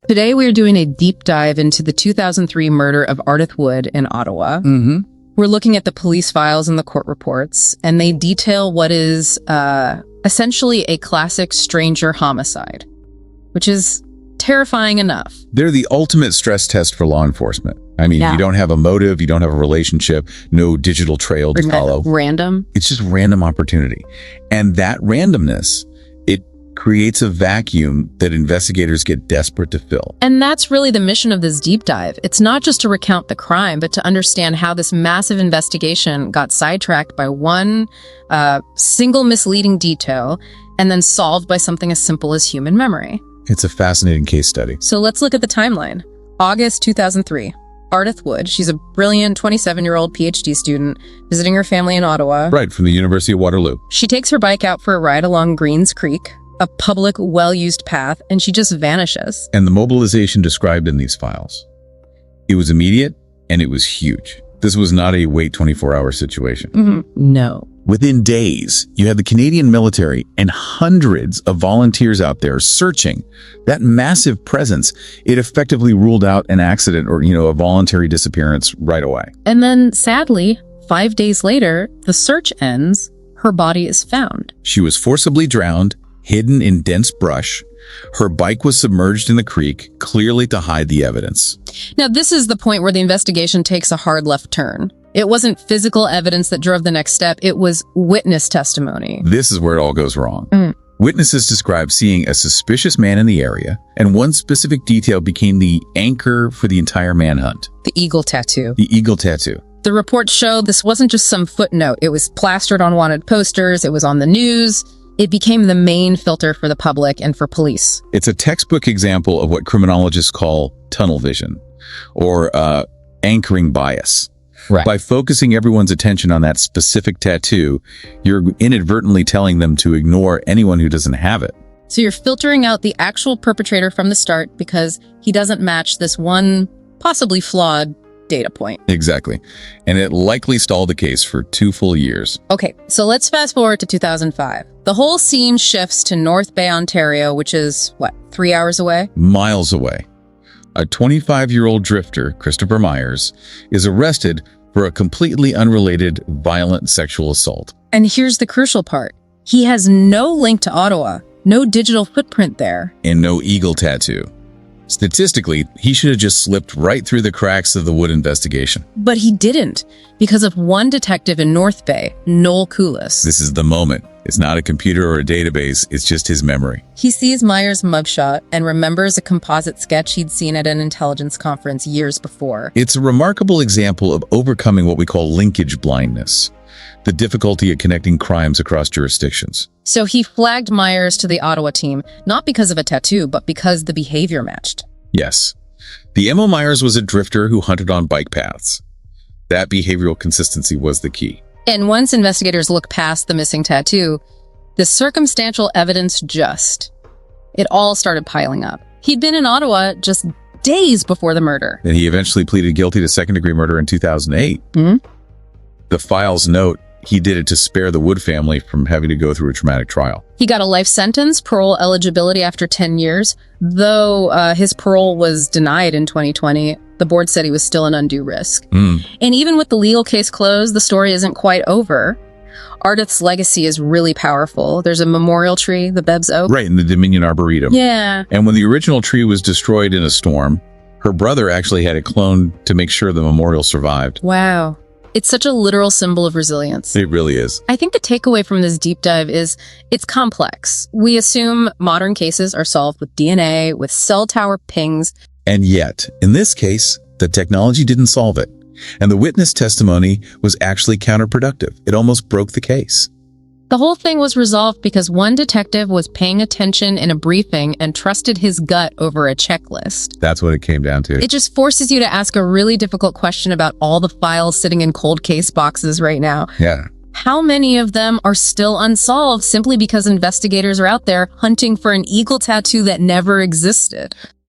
Today, we're doing a deep dive into the 2003 murder of Ardeth Wood in Ottawa. Mm-hmm. We're looking at the police files and the court reports, and they detail what is essentially a classic stranger homicide, which is terrifying enough. They're the ultimate stress test for law enforcement. I mean, Yeah. You don't have a motive, you don't have a relationship, no digital trail to follow. Random. It's just random opportunity. And that randomness, it creates a vacuum that investigators get desperate to fill. And that's really the mission of this deep dive. It's not just to recount the crime, but to understand how this massive investigation got sidetracked by one single misleading detail and then solved by something as simple as human memory. It's a fascinating case study. So let's look at the timeline. August 2003. Ardeth Wood, she's a brilliant 27-year-old PhD student visiting her family in Ottawa. Right, from the University of Waterloo. She takes her bike out for a ride along Greens Creek, a public, well-used path, and she just vanishes. And the mobilization described in these files. It was immediate and it was huge. This was not a wait 24-hour situation. No. Within days, you had the Canadian military and hundreds of volunteers out there searching. That massive presence, it effectively ruled out an accident or, a voluntary disappearance right away. And then, sadly, 5 days later, the search ends. Her body is found. She was forcibly drowned, hidden in dense brush. Her bike was submerged in the creek, clearly to hide the evidence. Now, this is the point where the investigation takes a hard left turn. It wasn't physical evidence that drove the next step. It was witness testimony. This is where it all goes wrong. Witnesses described seeing a suspicious man in the area, and one specific detail became the anchor for the entire manhunt. The eagle tattoo. The eagle tattoo. The reports show this wasn't just some footnote. It was plastered on wanted posters. It was on the news. It became the main filter for the public and for police. It's a textbook example of what criminologists call tunnel vision, or anchoring bias. Right. By focusing everyone's attention on that specific tattoo, you're inadvertently telling them to ignore anyone who doesn't have it. So you're filtering out the actual perpetrator from the start because he doesn't match this one possibly flawed data point. Exactly. And it likely stalled the case for 2 full years. Okay, so let's fast forward to 2005. The whole scene shifts to North Bay, Ontario, which is, 3 hours away? Miles away. A 25-year-old drifter, Christopher Myers, is arrested for a completely unrelated violent sexual assault. And here's the crucial part. He has no link to Ottawa, no digital footprint there. And no eagle tattoo. Statistically, he should have just slipped right through the cracks of the Wood investigation. But he didn't, because of one detective in North Bay, Noel Coulis. This is the moment. It's not a computer or a database, it's just his memory. He sees Myers' mugshot and remembers a composite sketch he'd seen at an intelligence conference years before. It's a remarkable example of overcoming what we call linkage blindness, the difficulty at connecting crimes across jurisdictions. So he flagged Myers to the Ottawa team, not because of a tattoo, but because the behavior matched. Yes. The M.O. Myers was a drifter who hunted on bike paths. That behavioral consistency was the key. And once investigators looked past the missing tattoo, the circumstantial evidence it all started piling up. He'd been in Ottawa just days before the murder. And he eventually pleaded guilty to second-degree murder in 2008. The files note he did it to spare the Wood family from having to go through a traumatic trial. He got a life sentence, parole eligibility after 10 years. Though his parole was denied in 2020, the board said he was still an undue risk. And even with the legal case closed, the story isn't quite over. Ardeth's legacy is really powerful. There's a memorial tree, the Bebbs Oak. Right, in the Dominion Arboretum. Yeah. And when the original tree was destroyed in a storm, her brother actually had it cloned to make sure the memorial survived. Wow. It's such a literal symbol of resilience. It really is. I think the takeaway from this deep dive is it's complex. We assume modern cases are solved with DNA, with cell tower pings. And yet, in this case, the technology didn't solve it. And the witness testimony was actually counterproductive. It almost broke the case. The whole thing was resolved because one detective was paying attention in a briefing and trusted his gut over a checklist. That's what it came down to. It just forces you to ask a really difficult question about all the files sitting in cold case boxes right now. Yeah. How many of them are still unsolved simply because investigators are out there hunting for an eagle tattoo that never existed?